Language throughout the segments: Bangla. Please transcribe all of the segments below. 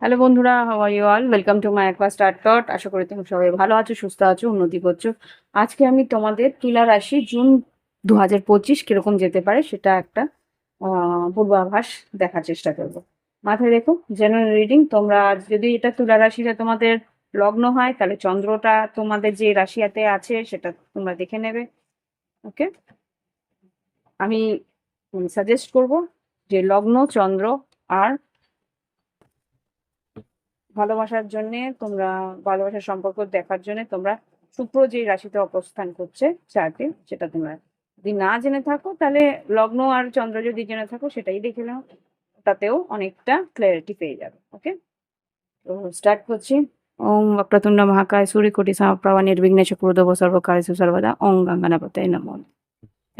হ্যালো বন্ধুরা, how are you all? Welcome to my aqua start dot. আশা করি তুমি সবাই ভালো আছো, সুস্থ আছো, উন্নতি করছো। আজকে আমি তোমাদের তুলা রাশি জুন 2025 কিরকম যেতে পারে সেটা একটা পূর্বাভাস দেখার চেষ্টা করবো। মাথায় রেখো, জেনারেল রিডিং। তোমরা যদি এটা তুলা রাশিটা তোমাদের লগ্ন হয়, তাহলে চন্দ্রটা তোমাদের যে রাশিয়াতে আছে সেটা তোমরা দেখে নেবে। ওকে, আমি সাজেস্ট করব যে লগ্ন, চন্দ্র আর ভালোবাসার জন্যে তোমরা, ভালোবাসার সম্পর্ক দেখার জন্য তোমরা শুক্র যে রাশিতে অবস্থান করছে চার্টে, সেটা তোমরা যদি না জেনে থাকো তাহলে লগ্ন আর চন্দ্র যদি জেনে থাকো সেটাই দেখে নাও, তাতেও অনেকটা ক্ল্যারিটি পেয়ে যাবে। ওকে, তো স্টার্ট করছি। ওম বক্রতুণ্ড মহাকায় সূর্যকোটি সমপ্রভা নির্বিঘ্নেশ কুরুদেব সর্বকার্যেষু সর্বদা। ওম গঙ্গানাপতয়ে নমঃ।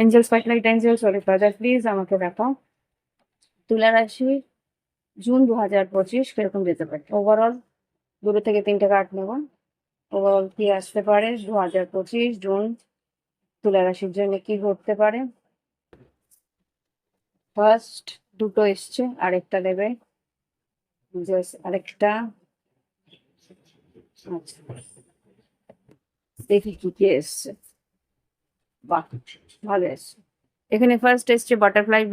Angels spotlight, angels holy father, please আমাকে দেখাও তুলা রাশি জুন 2025 কিরকম যেতে পারে। ওভারঅল 2 থেকে 3টে কার্ড নেব। ওভারঅল কি আসতে পারে 2025 জুন তুলা রাশির জন্য, কি ঘটতে পারে। ফার্স্ট দুটো এসছে, আরেকটা দেবে, আরেকটা। আচ্ছা, দেখি কি কি এসছে। বাহ, ভালো এসছে। এখানে ফার্স্ট এসছে বাটারফ্লাই।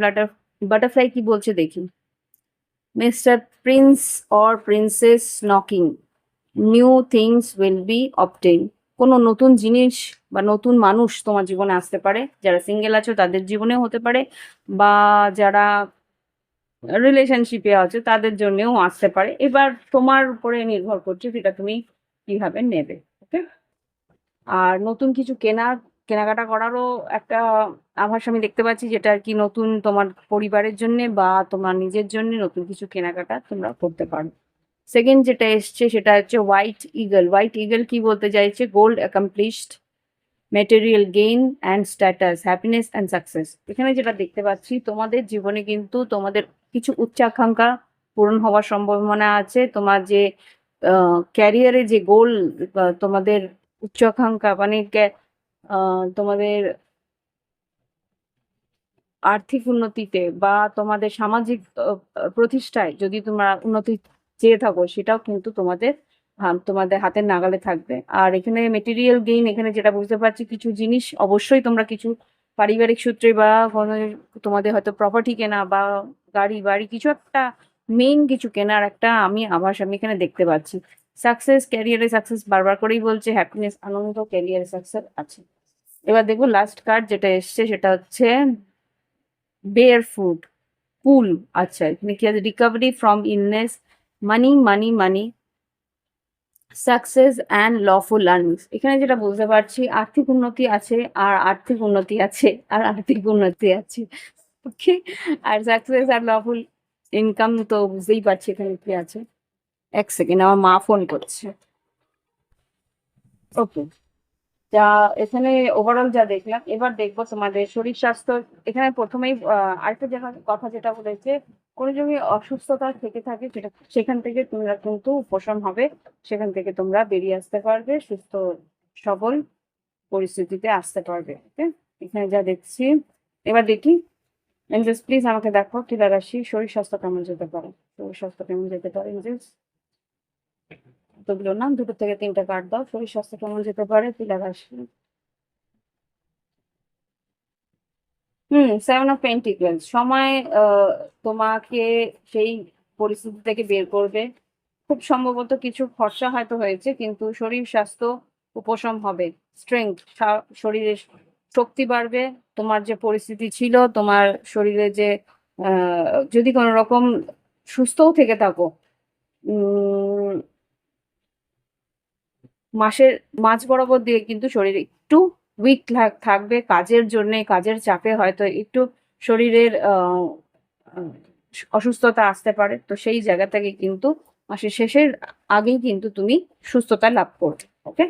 বাটারফ্লাই কি বলছে দেখি। Mister Prince or princess knocking, new things will be obtain. কোনো নতুন জিনিস বা নতুন মানুষ তোমার জীবনে আসতে পারে। যারা সিঙ্গেল আছো তাদের জীবনেও হতে পারে, বা যারা রিলেশনশিপে আছে তাদের জন্যও আসতে পারে। এবার তোমার উপরে নির্ভর করছে সেটা তুমি কিভাবে নেবে। ওকে, আর নতুন কিছু কেনাকাটা করারও একটা আভাস আমি দেখতে পাচ্ছি, যেটা আর কি নতুন তোমার পরিবারের জন্য বা তোমার নিজের জন্য নতুন কিছু কেনাকাটা তোমরা করতে পারো। সেকেন্ড যেটা এসছে সেটা হচ্ছে হোয়াইট ইগল। হোয়াইট ইগল কি বলতে চাইছে? Gold accomplished, material gain and status, happiness and success. এখানে যেটা দেখতে পাচ্ছি, তোমাদের জীবনে কিন্তু তোমাদের কিছু উচ্চাকাঙ্ক্ষা পূরণ হওয়ার সম্ভাবনা আছে। তোমার যে ক্যারিয়ারে যে গোল, তোমাদের উচ্চাকাঙ্ক্ষা মানে তোমাদের আর্থিক উন্নতিতে বা তোমাদের সামাজিক প্রতিষ্ঠায় যদি তোমরা উন্নতি চেয়ে থাকো, সেটাও কিন্তু তোমাদের হাতের নাগালে থাকবে। আর এখানে মেটেরিয়াল গেইন, এখানে যেটা বুঝতে পারছি, কিছু জিনিস অবশ্যই তোমরা কিছু পারিবারিক সূত্রে বা কোনো তোমাদের হয়তো প্রপার্টি কেনা বা গাড়ি বাড়ি কিছু একটা মেইন কিছু কেনার একটা আমি এখানে দেখতে পাচ্ছি। সাকসেস, ক্যারিয়ারে সাকসেস বারবার করেই বলছে, হ্যাপিনেস, আনন্দ, ক্যারিয়ারে সাকসেস আছে। এবার দেখবো লাস্ট কার্ড যেটা এসছে সেটা হচ্ছে বেয়ার ফুড পুল। আচ্ছা, এখানে কি আছে? Recovery from illness, money money money, success and lawful earnings. এখানে যেটা বুঝতে পারছি, আর্থিক উন্নতি আছে আর আর্থিক উন্নতি আছে আর আর্থিক উন্নতি আছে। ওকে, আর সাকসেস আর লফুল ইনকাম তো বুঝতেই পারছি এখানে কি আছে। এক সেকেন্ড, আমার মা ফোন করছে। ওকে, যা এখানে ওভারঅল যা দেখলাম, এবার দেখবো তোমাদের শরীর স্বাস্থ্য। এখানে প্রথমেই আরেকটা কথা যেটা বলেছে, কোনো যদি অসুস্থতা থেকে থাকে সেটা সেখান থেকে তোমরা কিন্তু উপশম হবে, সেখান থেকে তোমরা বেরিয়ে আসতে পারবে, সুস্থ সবল পরিস্থিতিতে আসতে পারবে। ওকে, এখানে যা দেখছি। এবার দেখি, এঞ্জেলস প্লিজ আমাকে দেখো তুলা রাশি শরীর স্বাস্থ্য কেমন যেতে পারে। শরীর স্বাস্থ্য কেমন যেতে পারে এঞ্জেলস? এতগুলো না, 2 থেকে 3টে কার্ড দাও। শরীর স্বাস্থ্য কেমন যেতে পারে তুলা রাশি? Seven of pentacles. সময় তোমাকে সেই পরিস্থিতি থেকে বের করবে। খুব সম্ভবত কিছু খরচা হয়তো হয়েছে, কিন্তু শরীর স্বাস্থ্য উপশম হবে। স্ট্রেংথ, শরীরে শক্তি বাড়বে। তোমার যে পরিস্থিতি ছিল, তোমার শরীরে যে যদি কোনো রকম সুস্থও থেকে থাকো, উম মাসের মাঝ বরাবর দিয়ে কিন্তু শরীর একটু উইক থাকবে কাজের জন্যে, কাজের চাপে হয়তো একটু শরীরের অসুস্থতা আসতে পারে। তো সেই জায়গা থেকে কিন্তু মাসের শেষের আগেই কিন্তু তুমি সুস্থতা লাভ করবে। ওকে,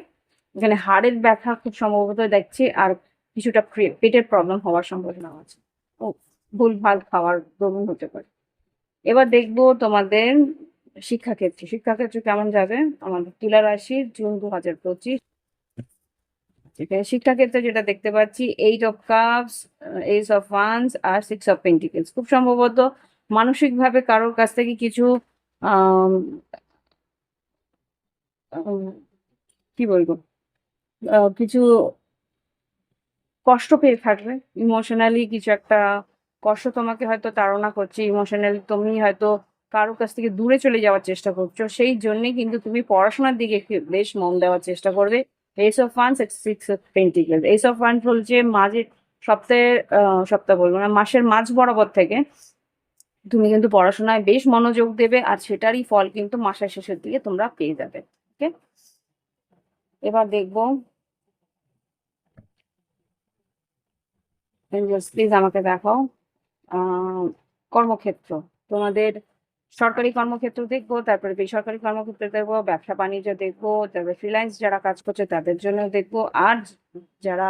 এখানে হাড়ের ব্যথা খুব সম্ভবত দেখছি, আর কিছুটা পেটের প্রবলেম হওয়ার সম্ভাবনা আছে। ও, ভুলভাল খাওয়ার দরুন হতে পারে। এবার দেখবো তোমাদের শিক্ষাক্ষেত্রে। শিক্ষাক্ষেত্রে কেমন যাবে আমাদের তুলা রাশির জুন 2025। এখানে শিক্ষাক্ষেত্রে যেটা দেখতে পাচ্ছি, 8 of Cups, Ace of Wands R 6 of Pentacles। খুব সম্ভবত মানসিকভাবে কারোর কাছ থেকে কিছু আম, আম, কি বলবো, কিছু কষ্ট পেয়ে থাকবে। ইমোশনালি কিছু একটা কষ্ট তোমাকে হয়তো তাড়না করছে। ইমোশনালি তুমি হয়তো কারোর কাছ থেকে দূরে চলে যাওয়ার চেষ্টা করছো। সেই জন্যে কিন্তু তুমি পড়াশোনার দিকে একটু বেশ মন দেওয়ার চেষ্টা করবে। Ace of Wands, 6 of Pentacles। Ace of Wands বলছে মাঝে সপ্তাহের সপ্তাহ বলবো না, মাসের মাঝ বরাবর থেকে তুমি কিন্তু পড়াশোনায় বেশ মনোযোগ দেবে, আর সেটারই ফল কিন্তু মাসের শেষের দিকে তোমরা পেয়ে যাবে। ওকে, এবার দেখবো প্লিজ আমাকে দেখাও কর্মক্ষেত্র। তোমাদের সরকারি কর্মক্ষেত্র দেখবো, তারপরে বেসরকারি কর্মক্ষেত্র দেখবো, ব্যবসা বাণিজ্য দেখবো, তারপরে ফ্রিল্যান্স যারা কাজ করছে তাদের জন্য দেখবো, আর যারা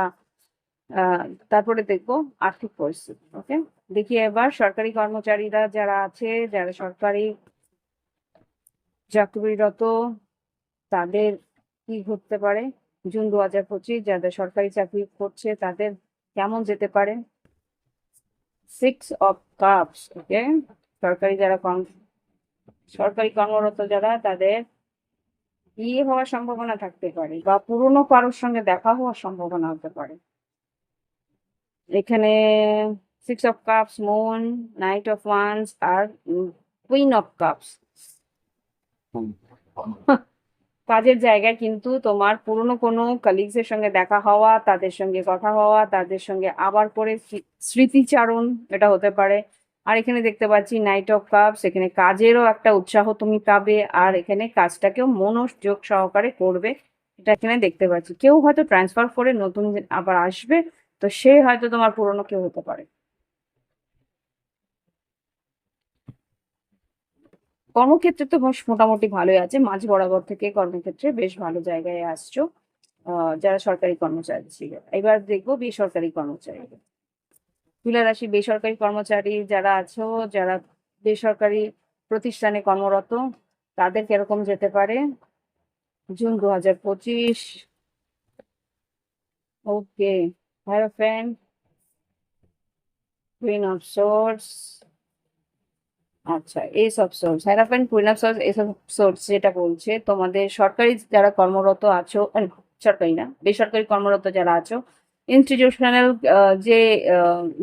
তারপরে দেখবো আর্থিক পরিস্থিতি। ওকে, দেখি এবার সরকারি কর্মচারীরা যারা আছে, যারা সরকারি চাকরিরত, তাদের কি ঘটতে পারে জুন 2025। যাদের সরকারি চাকরি করছে তাদের কেমন যেতে পারে। 6 of Cups। ওকে, সরকারি যারা সরকারি কর্মরত যারা, তাদের বিয়ে হওয়ার সম্ভাবনা থাকতে পারে, বা পুরনো কারোর সঙ্গে দেখা হওয়ার সম্ভাবনা হতে পারে। এখানে 6 of Cups, moon, Knight of Wands আর Queen of Cups। কাজের জায়গায় কিন্তু তোমার পুরনো কোনো কালিগস এর সঙ্গে দেখা হওয়া, তাদের সঙ্গে কথা হওয়া, তাদের সঙ্গে আবার করে স্মৃতিচারণ এটা হতে পারে। আর এখানে দেখতে পাচ্ছি Knight of Cups, এখানে কাজেরও একটা উৎসাহ তুমি পাবে, আর এখানে কাজটাকেও মনোযোগ সহকারে করবে, এটা এখানে দেখতে পাচ্ছি। কেউ হয়তো ট্রান্সফার করে নতুন আবার আসবে, তো সে হয়তো তোমার পুরনো কেউ হতে পারে। কর্মক্ষেত্রে তো বেশ মোটামুটি ভালোই আছে, মাঝ বরাবর থেকে কর্মক্ষেত্রে বেশ ভালো জায়গায় আসছো যারা সরকারি কর্মচারী ছিল। এবার দেখবো বেসরকারি কর্মচারী। তুলা রাশি বেসরকারি কর্মচারী যারা আছো, যারা বেসরকারি প্রতিষ্ঠানে কর্মরত, তাদের কিরকম যেতে পারে June 2025। Okay, hierophant, queen of swords, আচ্ছা ace of swords. Hierophant, queen of swords, ace of swords যেটা বলছে তোমাদের সরকারি যারা কর্মরত আছো, সরকারি না বেসরকারি কর্মরত যারা আছো, ইনস্টিটিউশনাল যে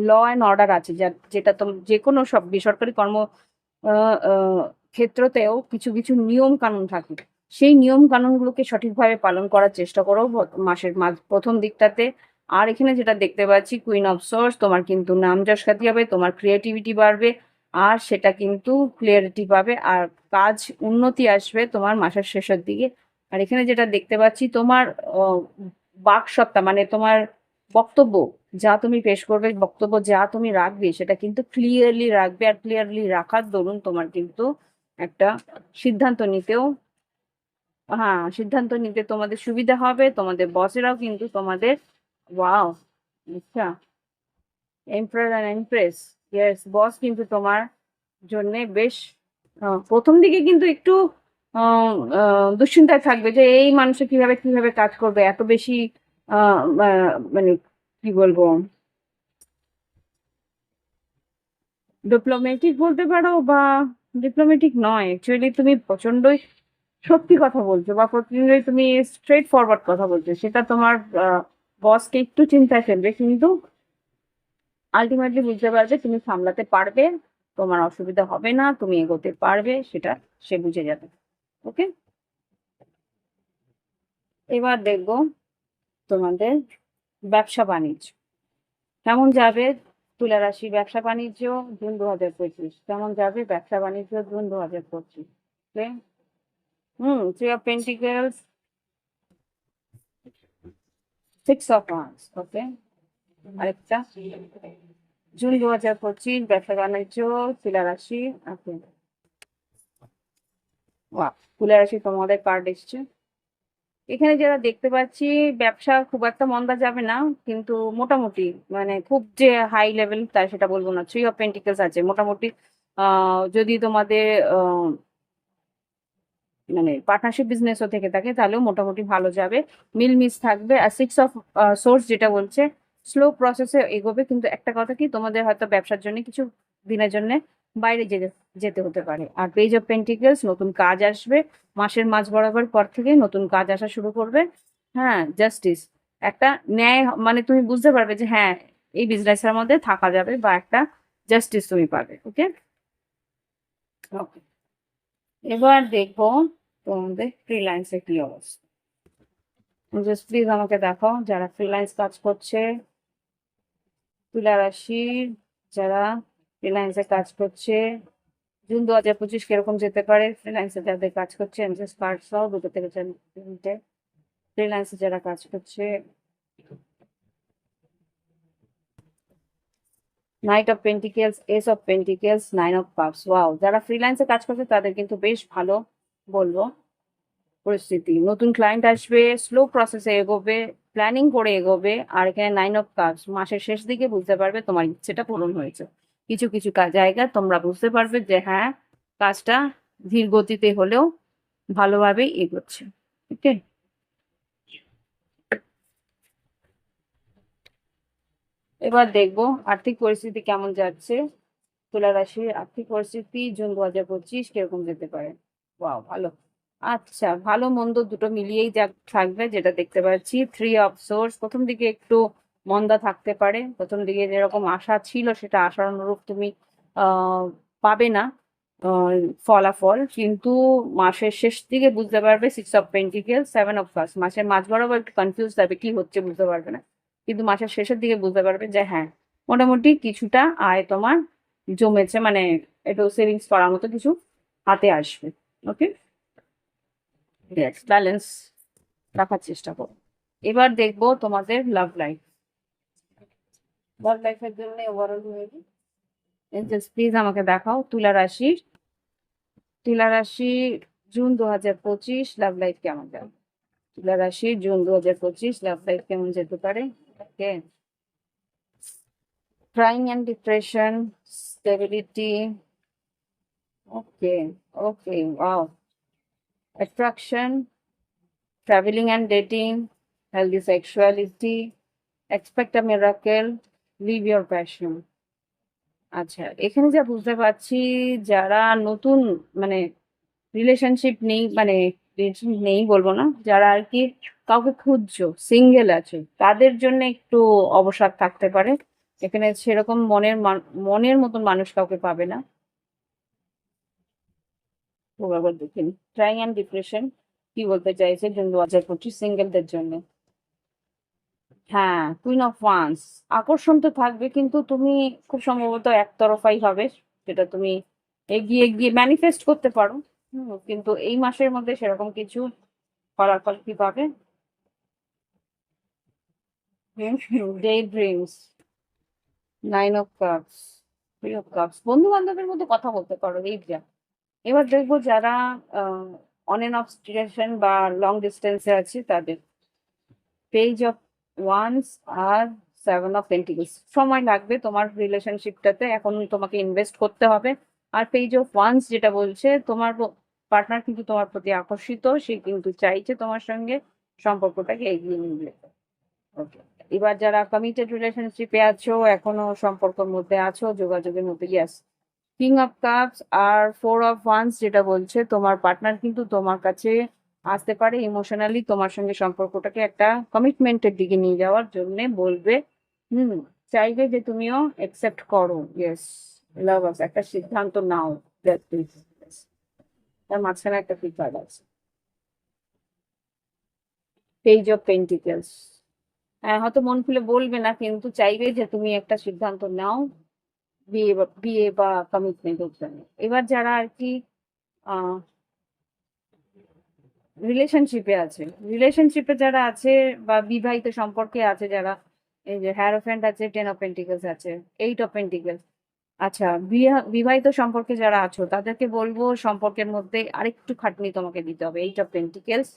ল অ্যান্ড অর্ডার আছে, যেটা যে কোনো সব বেসরকারি কর্ম ক্ষেত্রতেও কিছু কিছু নিয়ম কানুন থাকে। সেই নিয়ম কানুনগুলোকে সঠিকভাবে পালন করার চেষ্টা করো মাসের প্রথম দিকটাতে। আর এখানে যেটা দেখতে পাচ্ছি কুইন অফ সোর্স, তোমার কিন্তু নাম যশ খ্যাতি হবে, তোমার ক্রিয়েটিভিটি বাড়বে, আর সেটা কিন্তু ক্লিয়ারিটি পাবে, আর কাজ উন্নতি আসবে তোমার মাসের শেষের দিকে। আর এখানে যেটা দেখতে পাচ্ছি তোমার বাকসত্তা, মানে তোমার বক্তব্য যা তুমি পেশ করবে, বক্তব্য যা তুমি রাখবে, সেটা কিন্তু ক্লিয়ারলি রাখবে, আর ক্লিয়ারলি রাখার দরুন তোমার কিন্তু একটা সিদ্ধান্ত নিতেও, হ্যাঁ সিদ্ধান্ত নিতে তোমাদের সুবিধা হবে। তোমাদের বসেরাও কিন্তু তোমাদের, ওয়াও, আচ্ছা, এমপারার আর এমপ্রেস, ইয়েস, বস কিন্তু তোমার জন্য বেশ প্রথম দিকে কিন্তু একটু দুশ্চিন্তায় থাকবে যে এই মানুষে কিভাবে কিভাবে কাজ করবে, এত বেশি মানে কি বলবো, ডিপ্লোম্যাটিক বলতে পারো, বা ডিপ্লোম্যাটিক নয়, অ্যাকচুয়ালি তুমি প্রচন্ডই সত্যি কথা বলছো, বা প্রচন্ডই তুমি স্ট্রেট ফরওয়ার্ড কথা বলছো, সেটা তোমার বসকে একটু চিন্তায় ফেলবে, কিন্তু আলটিমেটলি বুঝতে পারবে তুমি সামলাতে পারবে, তোমার অসুবিধা হবে না, তুমি এগোতে পারবে, সেটা সে বুঝে যাবে। ওকে, এবার দেখবো তোমাদের ব্যবসা বাণিজ্য কেমন যাবে। তুলা রাশি ব্যবসা বাণিজ্য জুন 2025 কেমন যাবে, ব্যবসা বাণিজ্য June 2025। Okay, 3 of Pentacles, 6 of Wands। ওকে, আরেকটা জুন 2025 ব্যবসা বাণিজ্য তুলা রাশি। ওকে, বাহ, তুলা রাশি তোমাদের কার্ড এসছে। এখানে যারা দেখতে পাচ্ছি, ব্যবসা খুব একটা মন্দা যাবে না, কিন্তু মোটামুটি, মানে খুব যে হাই লেভেল তা সেটা বলবো না। থ্রি অফ পেন্টিকলস আছে মোটামুটি। যদি তোমাদের মানে পার্টনারশিপ বিজনেসও থেকে থাকে তাহলেও মোটামুটি ভালো যাবে, মিলমিস থাকবে। আর সিক্স অফ সোর্স যেটা বলছে স্লো প্রসেসে এগোবে, কিন্তু একটা কথা কি, তোমাদের হয়তো ব্যবসার জন্য কিছু দিনের জন্য বাইরে যেতে যেতে হতে পারে। আর পেজ অফ পেন্টিকলস, নতুন কাজ আসবে, মাসের মাঝ বরাবর পর থেকে নতুন কাজ আসা শুরু করবে। হ্যাঁ, জাস্টিস, একটা ন্যায়, মানে তুমি বুঝতে পারবে যে হ্যাঁ, এই বিজনেসের মধ্যে থাকা যাবে, বা একটা জাস্টিস তুমি পাবে। ওকে, ওকে। এবার দেখবো তোমাদের ফ্রিল্যান্সে কি অবস্থা। জাস্ট প্লিজ আমাকে দেখাও যারা ফ্রিল্যান্স কাজ করছে, তুলা রাশির যারা ফ্রিল্যান্সে কাজ করছে, জুন 2025 কিরকম যেতে পারে ফ্রিল্যান্সে যাদের কাজ করছে। আমি জাস্ট কার্ড সহ দুটো থেকে তিনটে ফ্রিল্যান্সে যারা কাজ করছে। Night of pentacles, S of pentacles, nine of cups. Wow, যারা ফ্রিল্যান্সে কাজ করছে তাদের কিন্তু বেশ ভালো বলবো পরিস্থিতি। নতুন ক্লায়েন্ট আসবে, স্লো প্রসেসে এগোবে, প্ল্যানিং করে এগোবে। আর এখানে নাইন অফ কাপস, মাসের শেষ দিকে বুঝতে পারবে তোমার ইচ্ছেটা পূরণ হয়েছে। কিছু কিছু জায়গা তোমরা বুঝতে পারবে যে হ্যাঁ, কাজটা ধীর গতিতে হলেও ভালোভাবেই এগোচ্ছে। ওকে, এবার দেখবো আর্থিক পরিস্থিতি কেমন যাচ্ছে। তুলা রাশির আর্থিক পরিস্থিতি জুন 2025 কিরকম যেতে পারে। ওয়াও, ভালো। আচ্ছা, ভালো মন্দ দুটো মিলিয়েই যা থাকবে যেটা দেখতে পাচ্ছি। থ্রি অফ সোর্স, প্রথম দিকে একটু মন্দা থাকতে পারে, প্রথম দিকে যেরকম আশা ছিল সেটা আশার অনুরূপ তুমি আহ পাবে না আহ, ফলাফল, কিন্তু মাসের শেষ দিকে বুঝতে পারবে। Six of pentacle, seven of cups, মাসের মাঝ বরাবর একটু কনফিউজ থাকবে, কি হচ্ছে বুঝতে পারবে না, কিন্তু মাসের শেষের দিকে বুঝতে পারবে যে হ্যাঁ, মোটামুটি কিছুটা আয় তোমার জমেছে, মানে একটু সেভিংস করার মতো কিছু হাতে আসবে। ওকে, ব্যালেন্স রাখার চেষ্টা করো। এবার দেখবো তোমাদের লাভ লাইফ। লাভ লাইফের জন্য ওভারঅল প্লিজ আমাকে দেখাও তুলা রাশির, তুলা রাশি জুন 2025 লাভ লাইফ কেমন যাবে। তুলা রাশি জুন 2025 লাভ লাইফ কেমন যেতে পারে। Okay, crime and depression, stability. Okay, okay, wow, attraction, traveling and dating, healthy sexuality, expect a miracle, live your passion। আচ্ছা, এখানে যা বুঝতে পারছি, যারা নতুন, মানে রিলেশনশিপ নেই, মানে relationship নেই বলবো না, যারা আর কি কাউকে খুঁজছো, সিঙ্গেল আছে, তাদের জন্য একটু অবসাদ থাকতে পারে। এখানে সেরকম মনের মতন মানুষ কাউকে পাবে না। প্রবাবল দেখিনি। ট্রাইং অ্যান্ড ডিপ্রেশন কি বলতে চাইছে জুন 2025 সিঙ্গেলদের জন্য। হ্যাঁ, কুইন অফ ওয়ান্স, আকর্ষণ তো থাকবে, কিন্তু তুমি খুব সম্ভবত একতরফাই হবে, যেটা তুমি এগিয়ে গিয়ে ম্যানিফেস্ট করতে পারো। কিন্তু এই মাসের মধ্যে সেরকম কিছু ফলাফল কি পাবে। Day dreams, nine of cups, three of cups, বন্ধু বান্ধবের মধ্যে কথা বলতে পারো এই যা। এবার দেখবো যারা অন এন্ড অফ সিচুয়েশন বা লং ডিস্টেন্সে আছে তাদের। পেজ অফ ওয়ান্স আর সেভেন অফ পেন্টিকলস, সময় লাগবে তোমার রিলেশনশিপটাতে, এখন তোমাকে ইনভেস্ট করতে হবে। আর পেজ অফ ওয়ান্স যেটা বলছে, তোমার পার্টনার কিন্তু তোমার প্রতি আকর্ষিত, সে কিন্তু চাইছে তোমার সঙ্গে সম্পর্কটাকে এগিয়ে নিয়ে যেতে। ওকে, এবার যারা কমিটেড রিলেশনশিপে আছো, এখনো সম্পর্কের মধ্যে আছো, যোগাযোগের মধ্যে, ইয়াস, কিং অফ কাপস আর ফোর অফ ওয়ান্স যেটা বলছে, তোমার পার্টনার কিন্তু তোমার কাছে আসতে পারে ইমোশনালি, তোমার সঙ্গে সম্পর্কটাকে একটা কমিটমেন্টের দিকে নিয়ে যাওয়ার জন্য বলবে। হুম, চাইবে যে তুমিও একসেপ্ট করো। ইয়েস, লাভ আস, একটা সিদ্ধান্ত নাও। দ্যাট ইজ, তার মাঝখানে একটা কি কার্ড আছে, পেজ অফ পেন্টিকলস। হ্যাঁ, হয়তো মন খুলে বলবে না, কিন্তু চাইবে যে তুমি একটা সিদ্ধান্ত নাও, বিয়ে বা কমিটমেন্টের জন্য। এবার যারা আর কি রিলেশনশিপে আছে, রিলেশনশিপে যারা আছে বা বিবাহিত সম্পর্কে আছে যারা, এই যে হ্যারোফ্যান্ট আছে, টেন অফ পেন্টিকলস আছে, এইট অফ পেন্টিকলস। আচ্ছা, বিবাহিত সম্পর্কে যারা আছো তাদেরকে বলবো সম্পর্কের মধ্যে আরেকটু খাটনি তোমাকে দিতে হবে। 8 অফ পেন্টিকেলস,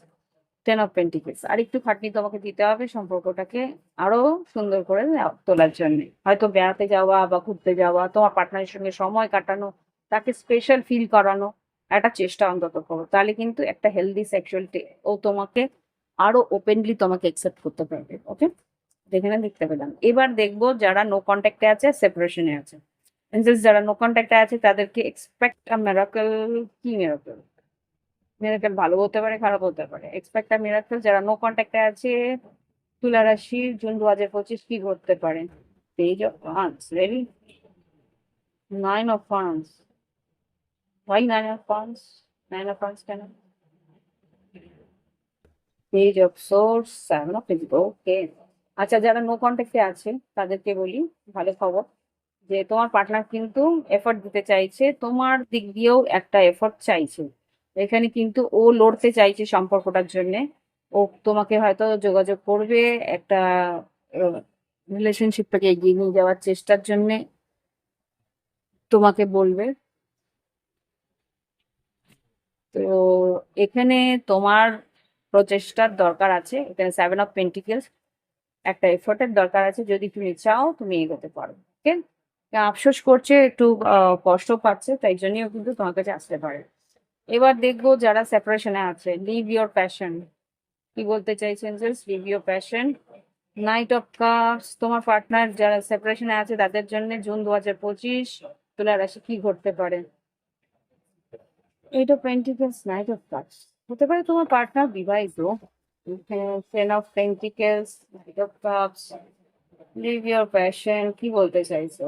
10 অফ পেন্টিকেলস, আরেকটু খাটনি তোমাকে দিতে হবে সম্পর্কটাকে আরো সুন্দর করে তোলার জন্য। হয়তো বেড়াতে যাওয়া বা ঘুরতে যাওয়া, তোমার পার্টনারের সঙ্গে সময় কাটানো, তাকে স্পেশাল ফিল করানো, একটা চেষ্টা অন্তত করো। তাহলে কিন্তু একটা হেলদি সেক্সুয়ালিটি ও তোমাকে আরো ওপেনলি তোমাকে একসেপ্ট করতে পারবে। ওকে, এখানে দেখতে পেলাম। এবার দেখবো যারা নো কন্ট্যাক্টে আছে, সেপারেশনে আছে। এঞ্জেলস যারা নো কন্ট্যাক্টে আছে তাদেরকে এক্সপেক্ট আ মিরাকল। কি মিরাকল? মিরাকল ভালো হতে পারে, খারাপ হতে পারে। এক্সপেক্ট আ মিরাকল যারা নো কন্ট্যাক্টে আছে, তুলা রাশির জুন 2025 কি ঘটতে পারে? Page of wands, ready? 9 of wands. Why 9 of wands? 9 of wands কেন? Page of swords, 7 of pentacles. Okay, আচ্ছা, যারা নো কন্ট্যাক্টে আছে তাদেরকে বলি ভালো খবর, যে তোমার পার্টনার কিন্তু এফর্ট দিতে চাইছে, তোমার দিক দিয়েও একটা এফর্ট চাইছে। এখানে কিন্তু ও লড়তে চাইছে সম্পর্কটার জন্যে। ও তোমাকে হয়তো যোগাযোগ করবে একটা রিলেশনশিপটাকে এগিয়ে নিয়ে যাওয়ার চেষ্টার জন্যে, তোমাকে বলবে। তো এখানে তোমার প্রচেষ্টার দরকার আছে। এখানে 7 অফ পেন্টিকেলস, একটা এফোর্টের দরকার আছে। যদি তুমি চাও তুমি এগোতে পারো। ওকে, আফসোস করছে, একটু কষ্ট পাচ্ছে, তাই জন্যও কিন্তু তোমার কাছে আসতে পারে। এবার দেখবো যারা সেপারেশনে আছে, লিভ ইয়োর প্যাশন। কি বলতে চাইছেন just live your passion. 9 of cups, তোমার পার্টনার যারা সেপারেশনে আছে তাদের জন্য জুন 2025 তুলা রাশি কি ঘটতে পারে? 8 অফ পেন্টিকেলস, 9 অফ কাপস। হতে পারে তোমার পার্টনার বিবাহিত। 10 of pentacles, 9 of cups, live your passion কি বলতে চাইছো?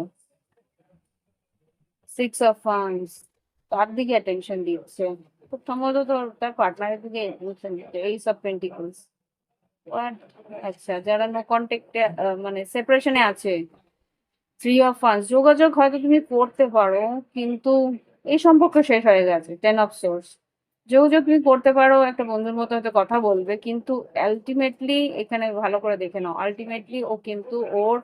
6 অফ ওয়ান্স, তার দিকে অ্যাটেনশন দিচ্ছে। খুব সম্ভবত তার পার্টনারের দিকে অ্যাটেনশন দিচ্ছে। 8 অফ পেন্টিকলস। হোয়াট? আচ্ছা, যারা নো কন্ট্যাক্টে মানে সেপারেশনে আছে, 3 অফ ওয়ান্স, যোগাযোগ হয়তো তুমি করতে পারো, কিন্তু এই সম্পর্ক শেষ হয়ে গেছে। 10 অফ সোর্স, যোগাযোগ তুমি করতে পারো, একটা বন্ধুর মতো হয়তো কথা বলবে, কিন্তু আলটিমেটলি এখানে ভালো করে দেখে নাও, আলটিমেটলি ও কিন্তু ওর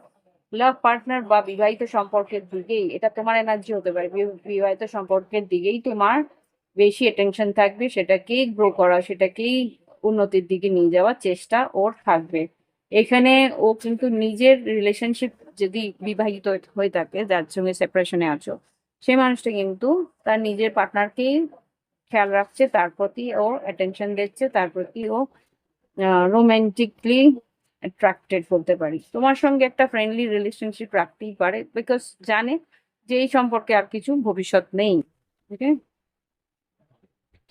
লাভ পার্টনার বা বিবাহিত সম্পর্কের দিকেই, এটা তোমার এনার্জি হতে পারে, বিবাহিত সম্পর্কের দিকেই তোমার বেশি অ্যাটেনশন থাকবে, সেটাকেই গ্রো করা, সেটাকেই উন্নতির দিকে নিয়ে যাওয়ার চেষ্টা ওর থাকবে। এখানে ও কিন্তু নিজের রিলেশনশিপ, যদি বিবাহিত হয়ে থাকে যার সঙ্গে সেপারেশনে আছো, সেই মানুষটা কিন্তু তার নিজের পার্টনারকেই খেয়াল রাখছে, তার প্রতি ও অ্যাটেনশন দিচ্ছে, তার প্রতি ও রোমান্টিকলি অ্যাট্রাক্টেড বলতে পারি। তোমার সঙ্গে একটা ফ্রেন্ডলি রিলেশনশিপ রাখতেই পারে, বিকজ জানে যে এই সম্পর্কে আর কিছু ভবিষ্যৎ নেই। ওকে,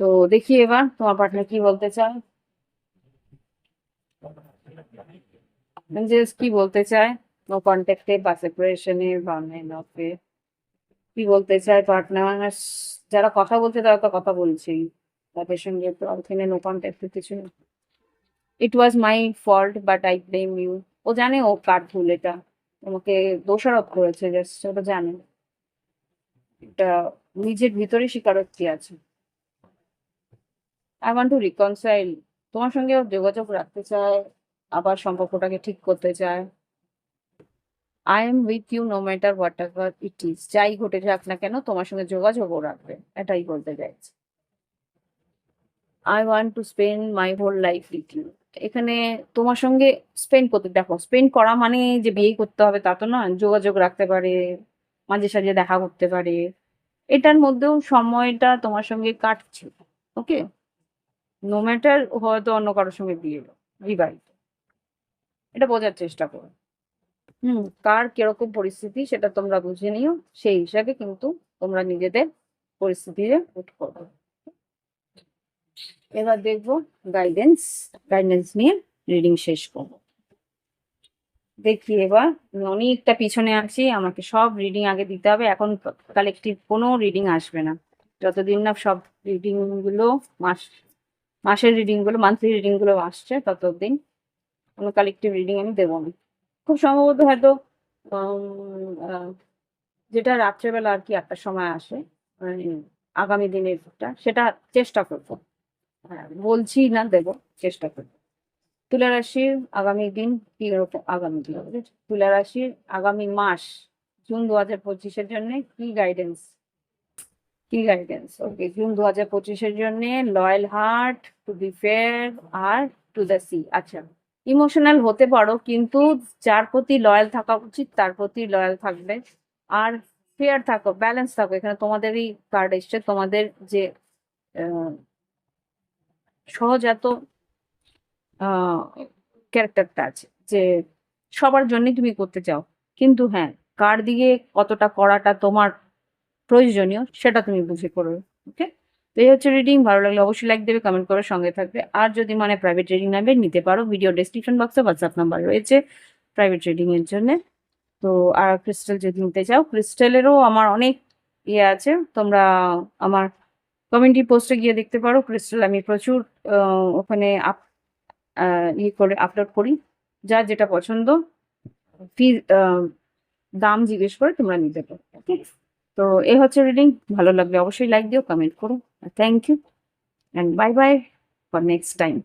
তো দেখি এবার তোমার পার্টনার কি বলতে চায়। যে কি বলতে চায়, নো কন্ট্যাক্টে বা সেপারেশনে বা মেনঅফে কি বলতে চায় পার্টনার? যারা কথা বলছে তারা তো কথা বলছেই, তাদের সঙ্গে তো ওখানে নো কন্ট্যাক্ট কিছু। It was my fault but I blame you. ও জানে ও কার ভুল এটা, তোমাকে দোষারোপ করেছে, জাস্ট ওটা জানে। এটা নিজের ভিতরে স্বীকারোক্তি আছে। আই ওয়ান্ট টু রিকনসাইল, তোমার সঙ্গে ও যোগাযোগ রাখতে চায়, আবার সম্পর্কটাকে ঠিক করতে চায়। I am with you no matter whatever it is, যাই ঘটে যাক না কেন তোমার সঙ্গে যোগাযোগও রাখবে, এটাই বলতে চাইছে। I want to spend my whole life with you. এখানে তোমার সঙ্গে স্পেন্ড করতে, দেখো স্পেন্ড করা মানে যে বিয়ে করতে হবে তা তো নয়, যোগাযোগ রাখতে পারে, মাঝে সাঝে দেখা করতে পারে, এটার মধ্যেও সময়টা তোমার সঙ্গে কাটছে। ওকে, নো ম্যাটার হয়তো অন্য কারোর সঙ্গে বিবাহিত, এটা বোঝার চেষ্টা করো। কার কিরকম পরিস্থিতি সেটা তোমরা বুঝে নিও, সেই হিসাবে কিন্তু তোমরা নিজেদের পরিস্থিতিতে উঠ করো। এবার দেখবো গাইডেন্স, গাইডেন্স নিয়ে রিডিং শেষ করবো। দেখি এবার, আমি অনেকটা পিছনে আছি, আমাকে সব রিডিং আগে দিতে হবে, এখন কালেকটিভ কোনো রিডিং আসবে না যতদিন না সব রিডিং গুলো, মাসের রিডিং গুলো, মান্থলি রিডিং গুলো আসছে, ততদিন কোনো কালেকটিভ রিডিং আমি দেবো না। খুব সম্ভবত হয়তো যেটা রাত্রেবেলা আর কি একটা সময় আসে, মানে আগামী দিনেরটা, সেটা চেষ্টা করবো। হ্যাঁ, বলছি না, দেবো, চেষ্টা করবো। তুলা রাশির আগামী দিন কি রকম, আগামী দিন তুলা রাশির আগামী মাস জুন 2025-এর জন্য কি গাইডেন্স? ওকে, জুন 2025-এর জন্য loyal heart, to be fair আর টু দ্য সি। আচ্ছা, ইমোশনাল হতে পারো কিন্তু যার প্রতি লয়াল থাকা উচিত তার প্রতি লয়াল থাকবে, আর ফেয়ার থাকো, ব্যালেন্স থাকো। এখানে তোমাদেরই কার্ড এসছে, তোমাদের যে সহজাত ক্যারেক্টারটা আছে যে সবার জন্যই তুমি করতে চাও, কিন্তু হ্যাঁ, কার দিকে কতটা করাটা তোমার প্রয়োজনীয় সেটা তুমি বুঝে করবে। ওকে, তো এই হচ্ছে রিডিং। ভালো লাগলে অবশ্যই লাইক দেবে, কমেন্ট করে সঙ্গে থাকবে। আর যদি মানে প্রাইভেট রিডিং নেবে নিতে পারো, ভিডিও ডেসক্রিপশন বক্সে হোয়াটসঅ্যাপ নাম্বার রয়েছে প্রাইভেট রিডিং এর জন্য। তো আর ক্রিস্টাল যদি নিতে চাও, ক্রিস্টালেরও আমার অনেক ইয়ে আছে, তোমরা আমার কমিউনিটি পোস্টে গিয়ে দেখতে পারো। ক্রিস্টাল আমি প্রচুর ওখানে ইয়ে করে আপলোড করি, যার যেটা পছন্দ ফি দাম জিজ্ঞেস করে তোমরা নিতে পারো। ওকে, তো এ হচ্ছে রিডিং। ভালো লাগলে অবশ্যই লাইক দিও, কমেন্ট করো। Thank you and bye bye for next time.